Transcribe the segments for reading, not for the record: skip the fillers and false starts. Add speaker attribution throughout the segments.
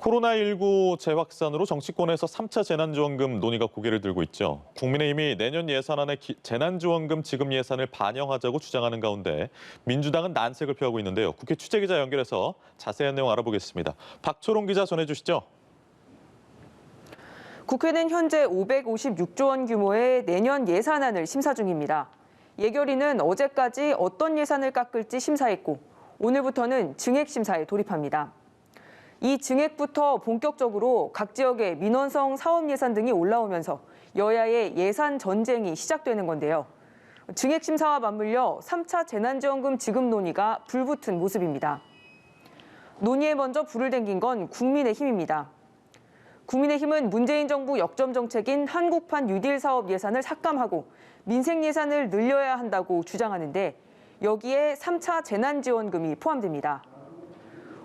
Speaker 1: 코로나19 재확산으로 정치권에서 3차 재난지원금 논의가 고개를 들고 있죠. 국민의힘이 내년 예산안에 재난지원금 지급 예산을 반영하자고 주장하는 가운데 민주당은 난색을 표하고 있는데요. 국회 취재기자 연결해서 자세한 내용 알아보겠습니다. 박초롱 기자 전해주시죠.
Speaker 2: 국회는 현재 556조 원 규모의 내년 예산안을 심사 중입니다. 예결위는 어제까지 어떤 예산을 깎을지 심사했고 오늘부터는 증액 심사에 돌입합니다. 이 증액부터 본격적으로 각 지역의 민원성 사업 예산 등이 올라오면서 여야의 예산 전쟁이 시작되는 건데요. 증액 심사와 맞물려 3차 재난지원금 지급 논의가 불붙은 모습입니다. 논의에 먼저 불을 댕긴 건 국민의힘입니다. 국민의힘은 문재인 정부 역점 정책인 한국판 뉴딜 사업 예산을 삭감하고 민생 예산을 늘려야 한다고 주장하는데 여기에 3차 재난지원금이 포함됩니다.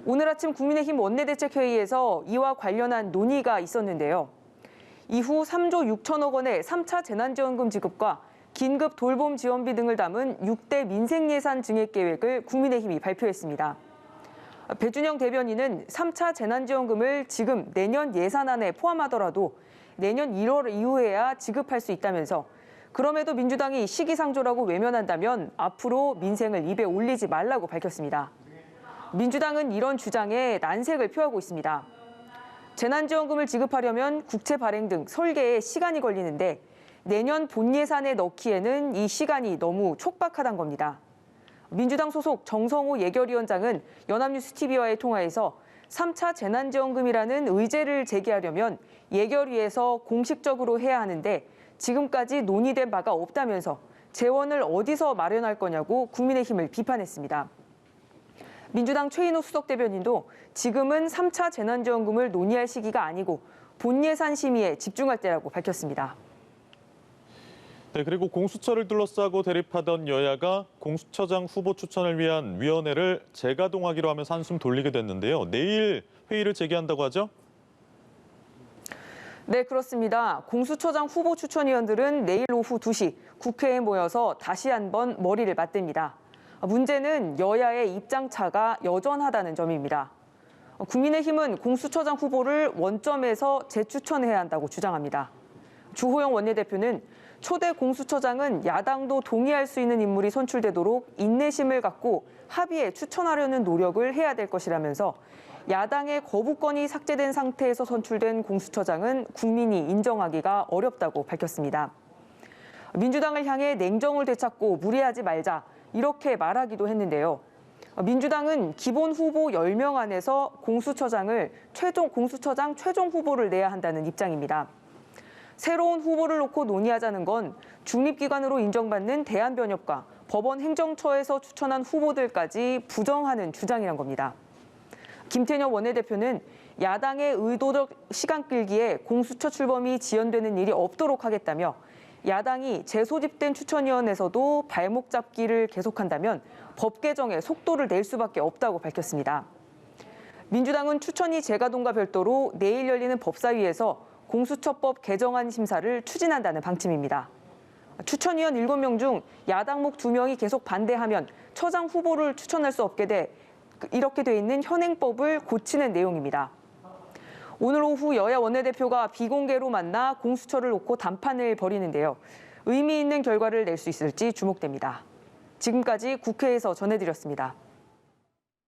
Speaker 2: 오늘 아침 국민의힘 원내대책회의에서 이와 관련한 논의가 있었는데요. 이후 3조 6천억 원의 3차 재난지원금 지급과 긴급 돌봄 지원비 등을 담은 6대 민생예산 증액 계획을 국민의힘이 발표했습니다. 배준영 대변인은 3차 재난지원금을 지금 내년 예산안에 포함하더라도 내년 1월 이후에야 지급할 수 있다면서 그럼에도 민주당이 시기상조라고 외면한다면 앞으로 민생을 입에 올리지 말라고 밝혔습니다. 민주당은 이런 주장에 난색을 표하고 있습니다. 재난지원금을 지급하려면 국채 발행 등 설계에 시간이 걸리는데 내년 본 예산에 넣기에는 이 시간이 너무 촉박하다는 겁니다. 민주당 소속 정성호 예결위원장은 연합뉴스 TV와의 통화에서 3차 재난지원금이라는 의제를 제기하려면 예결위에서 공식적으로 해야 하는데 지금까지 논의된 바가 없다면서 재원을 어디서 마련할 거냐고 국민의힘을 비판했습니다. 민주당 최인호 수석 대변인도 지금은 3차 재난지원금을 논의할 시기가 아니고 본예산 심의에 집중할 때라고 밝혔습니다.
Speaker 1: 네, 그리고 공수처를 둘러싸고 대립하던 여야가 공수처장 후보 추천을 위한 위원회를 재가동하기로 하면서 한숨 돌리게 됐는데요. 내일 회의를 재개한다고 하죠?
Speaker 2: 네, 그렇습니다. 공수처장 후보 추천위원들은 내일 오후 2시 국회에 모여서 다시 한번 머리를 맞댑니다. 문제는 여야의 입장차가 여전하다는 점입니다. 국민의힘은 공수처장 후보를 원점에서 재추천해야 한다고 주장합니다. 주호영 원내대표는 초대 공수처장은 야당도 동의할 수 있는 인물이 선출되도록 인내심을 갖고 합의에 추천하려는 노력을 해야 될 것이라면서 야당의 거부권이 삭제된 상태에서 선출된 공수처장은 국민이 인정하기가 어렵다고 밝혔습니다. 민주당을 향해 냉정을 되찾고 무리하지 말자 이렇게 말하기도 했는데요. 민주당은 기본 후보 10명 안에서 공수처장 최종 후보를 내야 한다는 입장입니다. 새로운 후보를 놓고 논의하자는 건 중립기관으로 인정받는 대한변협과 법원 행정처에서 추천한 후보들까지 부정하는 주장이란 겁니다. 김태년 원내대표는 야당의 의도적 시간 끌기에 공수처 출범이 지연되는 일이 없도록 하겠다며 야당이 재소집된 추천위원회에서도 발목 잡기를 계속한다면 법 개정에 속도를 낼 수밖에 없다고 밝혔습니다. 민주당은 추천위 재가동과 별도로 내일 열리는 법사위에서 공수처법 개정안 심사를 추진한다는 방침입니다. 추천위원 7명 중 야당목 2명이 계속 반대하면 처장 후보를 추천할 수 없게 이렇게 돼 있는 현행법을 고치는 내용입니다. 오늘 오후 여야 원내대표가 비공개로 만나 공수처를 놓고 담판을 벌이는데요. 의미 있는 결과를 낼 수 있을지 주목됩니다. 지금까지 국회에서 전해드렸습니다.